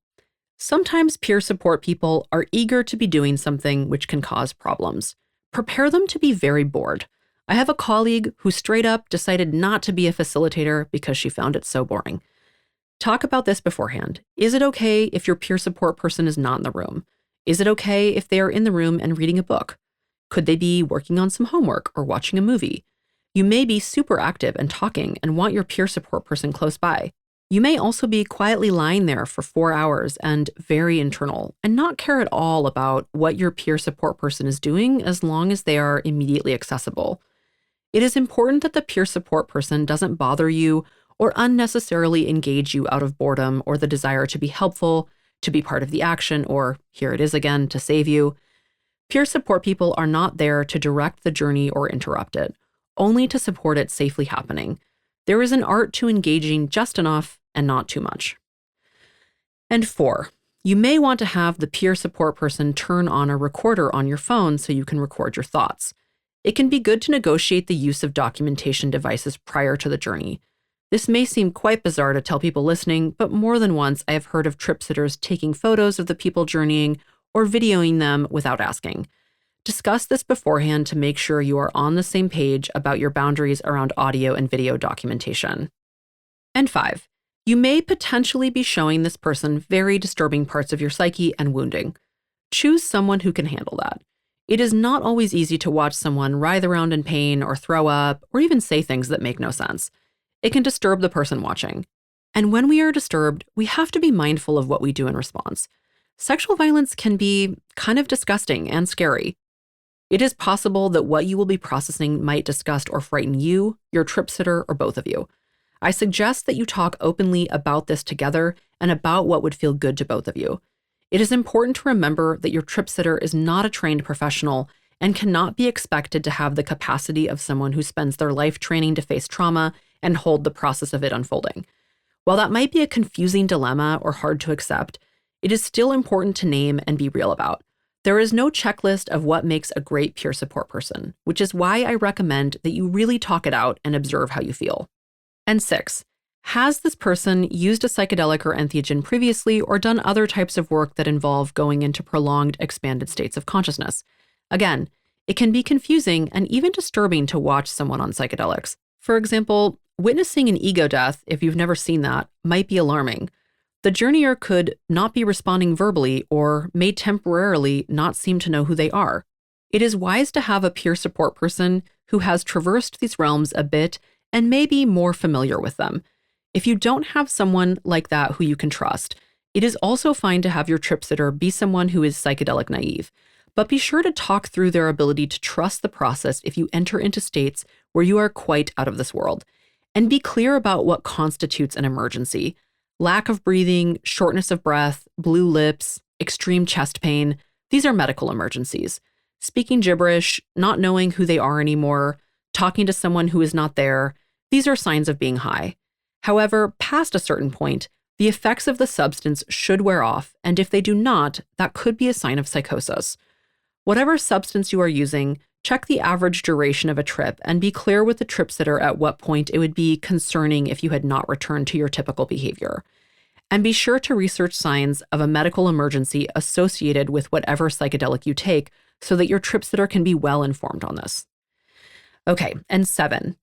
sometimes peer support people are eager to be doing something which can cause problems. Prepare them to be very bored. I have a colleague who straight up decided not to be a facilitator because she found it so boring. Talk about this beforehand. Is it okay if your peer support person is not in the room? Is it okay if they are in the room and reading a book? Could they be working on some homework or watching a movie? You may be super active and talking and want your peer support person close by. You may also be quietly lying there for 4 hours and very internal and not care at all about what your peer support person is doing as long as they are immediately accessible. It is important that the peer support person doesn't bother you or unnecessarily engage you out of boredom or the desire to be helpful, to be part of the action, or, here it is again, to save you. Peer support people are not there to direct the journey or interrupt it, only to support it safely happening. There is an art to engaging just enough and not too much. And 4, you may want to have the peer support person turn on a recorder on your phone so you can record your thoughts. It can be good to negotiate the use of documentation devices prior to the journey. This may seem quite bizarre to tell people listening, but more than once I have heard of trip sitters taking photos of the people journeying or videoing them without asking. Discuss this beforehand to make sure you are on the same page about your boundaries around audio and video documentation. And 5, you may potentially be showing this person very disturbing parts of your psyche and wounding. Choose someone who can handle that. It is not always easy to watch someone writhe around in pain or throw up or even say things that make no sense. It can disturb the person watching. And when we are disturbed, we have to be mindful of what we do in response. Sexual violence can be kind of disgusting and scary. It is possible that what you will be processing might disgust or frighten you, your trip sitter, or both of you. I suggest that you talk openly about this together and about what would feel good to both of you. It is important to remember that your trip sitter is not a trained professional and cannot be expected to have the capacity of someone who spends their life training to face trauma and hold the process of it unfolding. While that might be a confusing dilemma or hard to accept, it is still important to name and be real about. There is no checklist of what makes a great peer support person, which is why I recommend that you really talk it out and observe how you feel. And 6, has this person used a psychedelic or entheogen previously or done other types of work that involve going into prolonged, expanded states of consciousness? Again, it can be confusing and even disturbing to watch someone on psychedelics. For example, witnessing an ego death, if you've never seen that, might be alarming. The journeyer could not be responding verbally or may temporarily not seem to know who they are. It is wise to have a peer support person who has traversed these realms a bit and may be more familiar with them. If you don't have someone like that who you can trust, it is also fine to have your trip sitter be someone who is psychedelic naive, but be sure to talk through their ability to trust the process if you enter into states where you are quite out of this world. And be clear about what constitutes an emergency. Lack of breathing, shortness of breath, blue lips, extreme chest pain, these are medical emergencies. Speaking gibberish, not knowing who they are anymore, talking to someone who is not there, these are signs of being high. However, past a certain point, the effects of the substance should wear off, and if they do not, that could be a sign of psychosis. Whatever substance you are using, check the average duration of a trip and be clear with the trip sitter at what point it would be concerning if you had not returned to your typical behavior. And be sure to research signs of a medical emergency associated with whatever psychedelic you take so that your trip sitter can be well informed on this. Okay, and 7.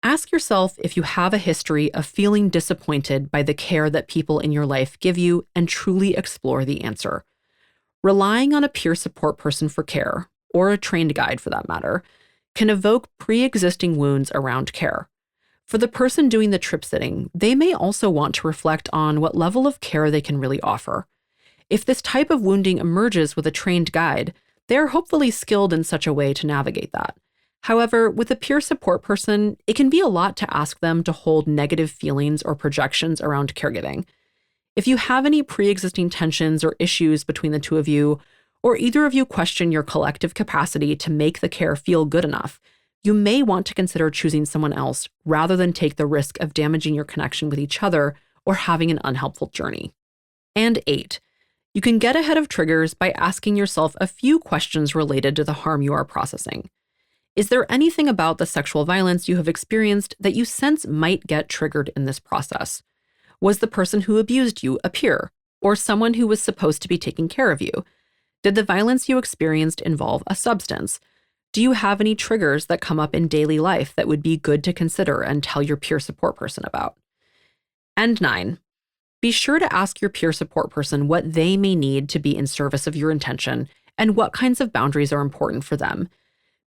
Ask yourself if you have a history of feeling disappointed by the care that people in your life give you and truly explore the answer. Relying on a peer support person for care, or a trained guide for that matter, can evoke pre-existing wounds around care. For the person doing the trip sitting, they may also want to reflect on what level of care they can really offer. If this type of wounding emerges with a trained guide, they are hopefully skilled in such a way to navigate that. However, with a peer support person, it can be a lot to ask them to hold negative feelings or projections around caregiving. If you have any pre-existing tensions or issues between the two of you, or either of you question your collective capacity to make the care feel good enough, you may want to consider choosing someone else rather than take the risk of damaging your connection with each other or having an unhelpful journey. And 8, you can get ahead of triggers by asking yourself a few questions related to the harm you are processing. Is there anything about the sexual violence you have experienced that you sense might get triggered in this process? Was the person who abused you a peer, or someone who was supposed to be taking care of you? Did the violence you experienced involve a substance? Do you have any triggers that come up in daily life that would be good to consider and tell your peer support person about? And 9, be sure to ask your peer support person what they may need to be in service of your intention and what kinds of boundaries are important for them.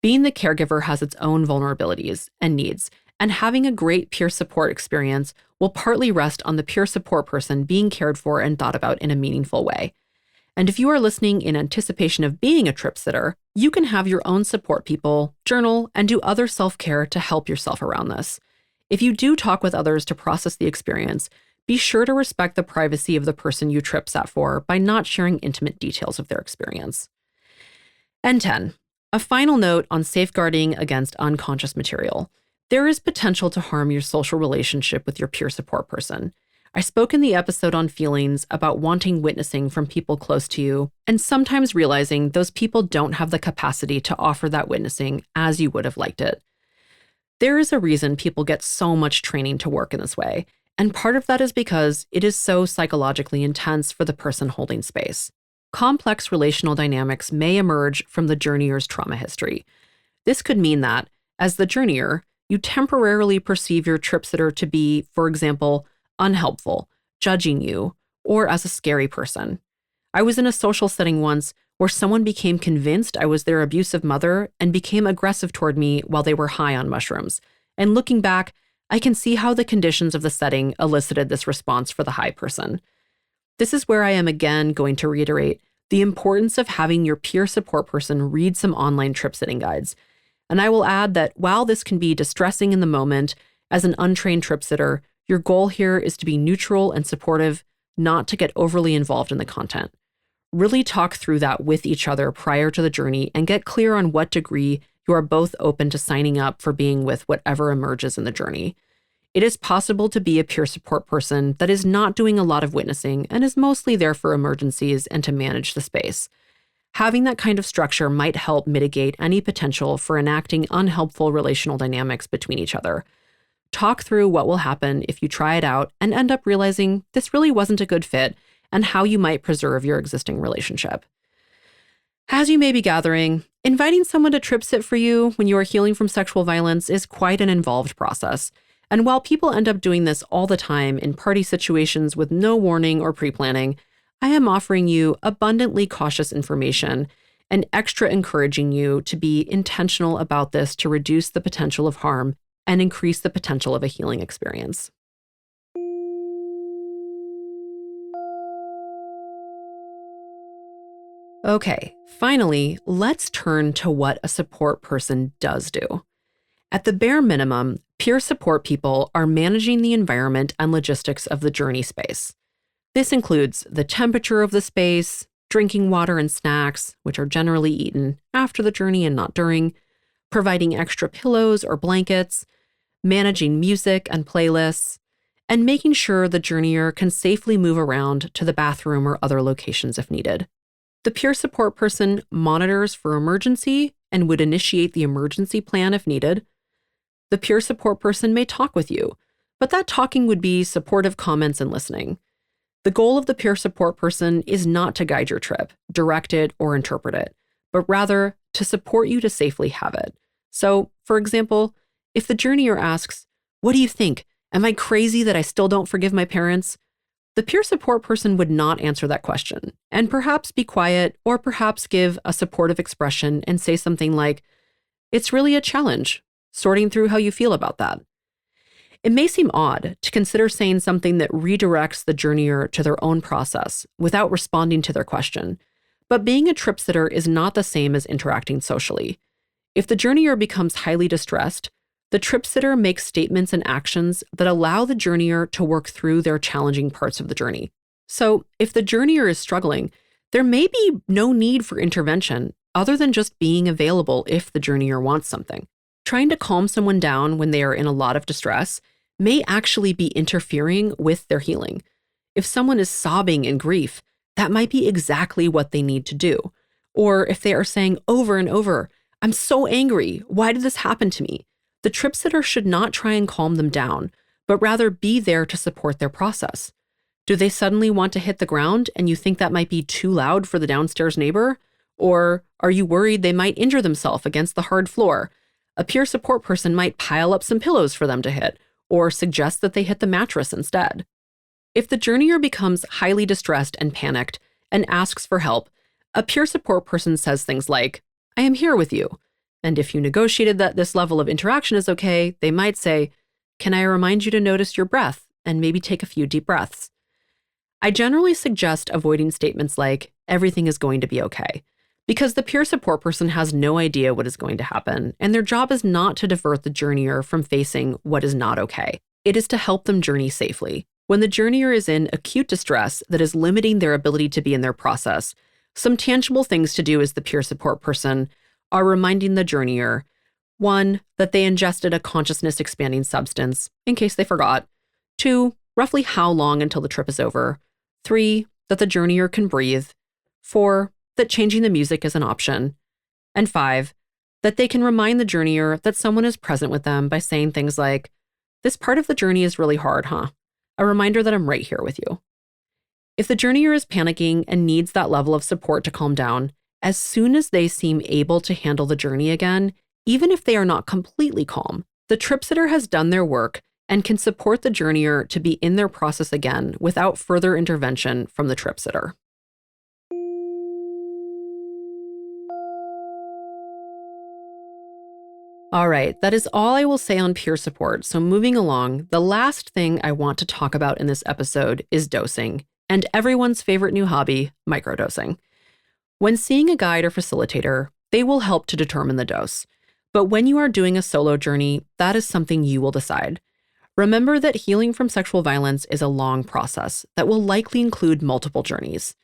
Being the caregiver has its own vulnerabilities and needs, and having a great peer support experience will partly rest on the peer support person being cared for and thought about in a meaningful way. And if you are listening in anticipation of being a trip sitter, you can have your own support people, journal, and do other self-care to help yourself around this. If you do talk with others to process the experience, be sure to respect the privacy of the person you trip sat for by not sharing intimate details of their experience. And 10, a final note on safeguarding against unconscious material. There is potential to harm your social relationship with your peer support person. I spoke in the episode on feelings about wanting witnessing from people close to you, and sometimes realizing those people don't have the capacity to offer that witnessing as you would have liked it. There is a reason people get so much training to work in this way, and part of that is because it is so psychologically intense for the person holding space. Complex relational dynamics may emerge from the journeyer's trauma history. This could mean that, as the journeyer, you temporarily perceive your trip sitter to be, for example, unhelpful, judging you, or as a scary person. I was in a social setting once where someone became convinced I was their abusive mother and became aggressive toward me while they were high on mushrooms. And looking back, I can see how the conditions of the setting elicited this response for the high person. This is where I am again going to reiterate the importance of having your peer support person read some online trip sitting guides. And I will add that while this can be distressing in the moment, as an untrained trip sitter, your goal here is to be neutral and supportive, not to get overly involved in the content. Really talk through that with each other prior to the journey and get clear on what degree you are both open to signing up for being with whatever emerges in the journey. It is possible to be a peer support person that is not doing a lot of witnessing and is mostly there for emergencies and to manage the space. Having that kind of structure might help mitigate any potential for enacting unhelpful relational dynamics between each other. Talk through what will happen if you try it out and end up realizing this really wasn't a good fit and how you might preserve your existing relationship. As you may be gathering, inviting someone to trip sit for you when you are healing from sexual violence is quite an involved process. And while people end up doing this all the time in party situations with no warning or pre-planning, I am offering you abundantly cautious information and extra encouraging you to be intentional about this to reduce the potential of harm and increase the potential of a healing experience. Okay, finally, let's turn to what a support person does do. At the bare minimum, peer support people are managing the environment and logistics of the journey space. This includes the temperature of the space, drinking water and snacks, which are generally eaten after the journey and not during, providing extra pillows or blankets, managing music and playlists, and making sure the journeyer can safely move around to the bathroom or other locations if needed. The peer support person monitors for emergency and would initiate the emergency plan if needed. The peer support person may talk with you, but that talking would be supportive comments and listening. The goal of the peer support person is not to guide your trip, direct it, or interpret it, but rather to support you to safely have it. So, for example, if the journeyer asks, "What do you think? Am I crazy that I still don't forgive my parents?" The peer support person would not answer that question, and perhaps be quiet or perhaps give a supportive expression and say something like, "It's really a challenge, sorting through how you feel about that." It may seem odd to consider saying something that redirects the journeyer to their own process without responding to their question, but being a trip sitter is not the same as interacting socially. If the journeyer becomes highly distressed, the trip sitter makes statements and actions that allow the journeyer to work through their challenging parts of the journey. So, if the journeyer is struggling, there may be no need for intervention other than just being available if the journeyer wants something. Trying to calm someone down when they are in a lot of distress may actually be interfering with their healing. If someone is sobbing in grief, that might be exactly what they need to do. Or if they are saying over and over, "I'm so angry, why did this happen to me?" The trip sitter should not try and calm them down, but rather be there to support their process. Do they suddenly want to hit the ground and you think that might be too loud for the downstairs neighbor? Or are you worried they might injure themselves against the hard floor? A peer support person might pile up some pillows for them to hit, or suggest that they hit the mattress instead. If the journeyer becomes highly distressed and panicked and asks for help, a peer support person says things like, "I am here with you." And if you negotiated that this level of interaction is okay, they might say, "Can I remind you to notice your breath and maybe take a few deep breaths?" I generally suggest avoiding statements like, "Everything is going to be okay," because the peer support person has no idea what is going to happen, and their job is not to divert the journeyer from facing what is not okay. It is to help them journey safely. When the journeyer is in acute distress that is limiting their ability to be in their process, some tangible things to do as the peer support person are reminding the journeyer, 1, that they ingested a consciousness-expanding substance, in case they forgot. 2, roughly how long until the trip is over. 3, that the journeyer can breathe. 4, that changing the music is an option. And 5, that they can remind the journeyer that someone is present with them by saying things like, "This part of the journey is really hard, huh? A reminder that I'm right here with you." If the journeyer is panicking and needs that level of support to calm down, as soon as they seem able to handle the journey again, even if they are not completely calm, the trip sitter has done their work and can support the journeyer to be in their process again without further intervention from the trip sitter. All right, that is all I will say on peer support. So moving along, the last thing I want to talk about in this episode is dosing, and everyone's favorite new hobby, microdosing. When seeing a guide or facilitator, they will help to determine the dose. But when you are doing a solo journey, that is something you will decide. Remember that healing from sexual violence is a long process that will likely include multiple journeys.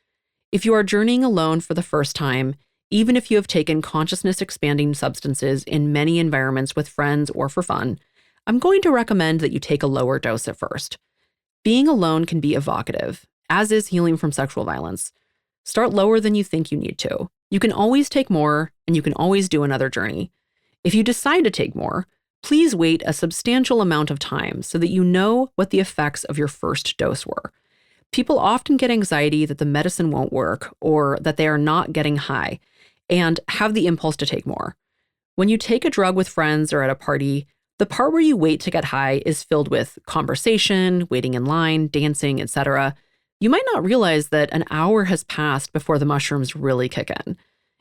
If you are journeying alone for the first time, even if you have taken consciousness-expanding substances in many environments with friends or for fun, I'm going to recommend that you take a lower dose at first. Being alone can be evocative, as is healing from sexual violence. Start lower than you think you need to. You can always take more, and you can always do another journey. If you decide to take more, please wait a substantial amount of time so that you know what the effects of your first dose were. People often get anxiety that the medicine won't work or that they are not getting high and have the impulse to take more. When you take a drug with friends or at a party, the part where you wait to get high is filled with conversation, waiting in line, dancing, etc. You might not realize that an hour has passed before the mushrooms really kick in.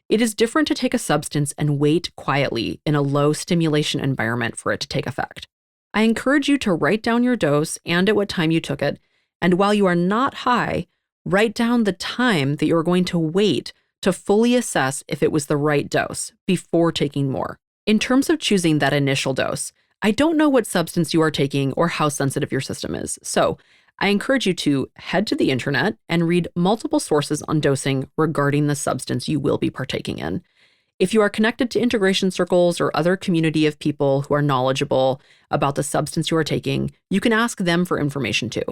It is different to take a substance and wait quietly in a low stimulation environment for it to take effect. I encourage you to write down your dose and at what time you took it, and while you are not high, write down the time that you're going to wait to fully assess if it was the right dose before taking more. In terms of choosing that initial dose, I don't know what substance you are taking or how sensitive your system is, so I encourage you to head to the internet and read multiple sources on dosing regarding the substance you will be partaking in. If you are connected to integration circles or other community of people who are knowledgeable about the substance you are taking, you can ask them for information too.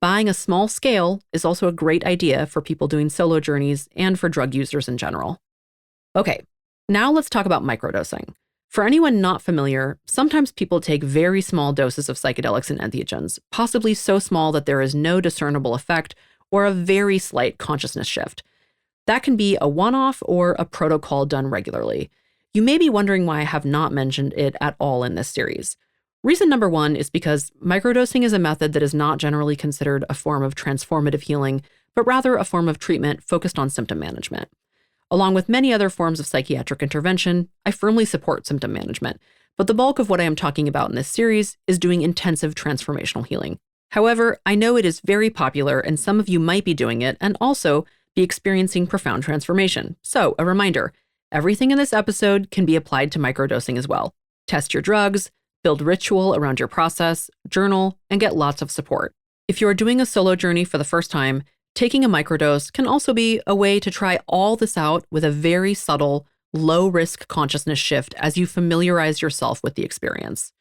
Buying a small scale is also a great idea for people doing solo journeys and for drug users in general. Okay, now let's talk about microdosing. For anyone not familiar, sometimes people take very small doses of psychedelics and entheogens, possibly so small that there is no discernible effect or a very slight consciousness shift. That can be a one-off or a protocol done regularly. You may be wondering why I have not mentioned it at all in this series. Reason number one is because microdosing is a method that is not generally considered a form of transformative healing, but rather a form of treatment focused on symptom management. Along with many other forms of psychiatric intervention, I firmly support symptom management, but the bulk of what I am talking about in this series is doing intensive transformational healing. However, I know it is very popular and some of you might be doing it and also be experiencing profound transformation. So, a reminder, everything in this episode can be applied to microdosing as well. Test your drugs, build ritual around your process, journal, and get lots of support. If you are doing a solo journey for the first time, taking a microdose can also be a way to try all this out with a very subtle, low-risk consciousness shift as you familiarize yourself with the experience.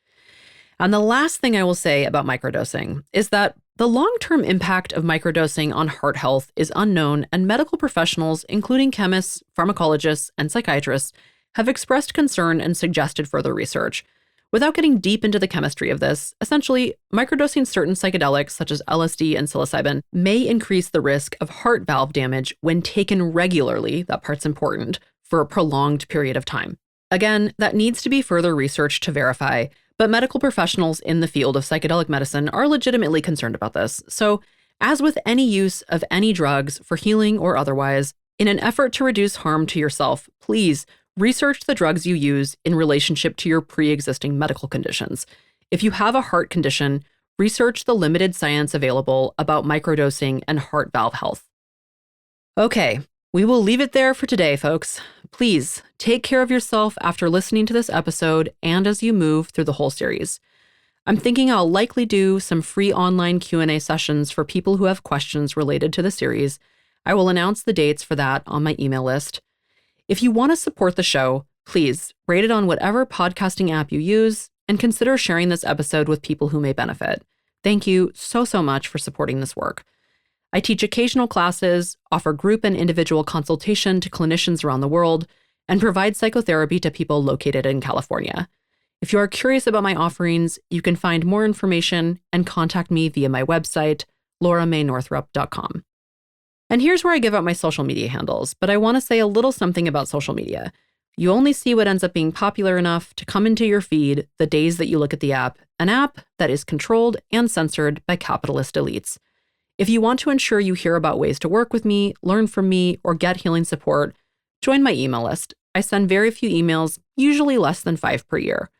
And the last thing I will say about microdosing is that the long-term impact of microdosing on heart health is unknown, and medical professionals, including chemists, pharmacologists, and psychiatrists, have expressed concern and suggested further research. Without getting deep into the chemistry of this, essentially, microdosing certain psychedelics such as LSD and psilocybin may increase the risk of heart valve damage when taken regularly, that part's important, for a prolonged period of time. Again, that needs to be further researched to verify, but medical professionals in the field of psychedelic medicine are legitimately concerned about this. So, as with any use of any drugs for healing or otherwise, in an effort to reduce harm to yourself, please research the drugs you use in relationship to your pre-existing medical conditions. If you have a heart condition, research the limited science available about microdosing and heart valve health. Okay, we will leave it there for today, folks. Please take care of yourself after listening to this episode and as you move through the whole series. I'm thinking I'll likely do some free online Q&A sessions for people who have questions related to the series. I will announce the dates for that on my email list. If you want to support the show, please rate it on whatever podcasting app you use and consider sharing this episode with people who may benefit. Thank you so much for supporting this work. I teach occasional classes, offer group and individual consultation to clinicians around the world, and provide psychotherapy to people located in California. If you are curious about my offerings, you can find more information and contact me via my website, lauramainorthrup.com. And here's where I give out my social media handles, but I want to say a little something about social media. You only see what ends up being popular enough to come into your feed the days that you look at the app, an app that is controlled and censored by capitalist elites. If you want to ensure you hear about ways to work with me, learn from me, or get healing support, join my email list. I send very few emails, usually less than 5 per year.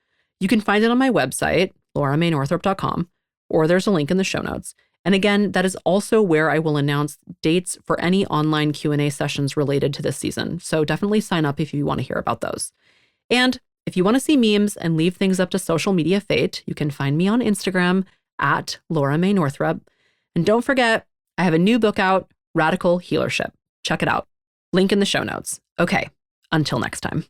You can find it on my website, lauramainorthrup.com, or there's a link in the show notes. And again, that is also where I will announce dates for any online Q&A sessions related to this season. So definitely sign up if you want to hear about those. And if you want to see memes and leave things up to social media fate, you can find me on Instagram at lauramainorthrup. And don't forget, I have a new book out, Radical Healership. Check it out. Link in the show notes. Okay, until next time.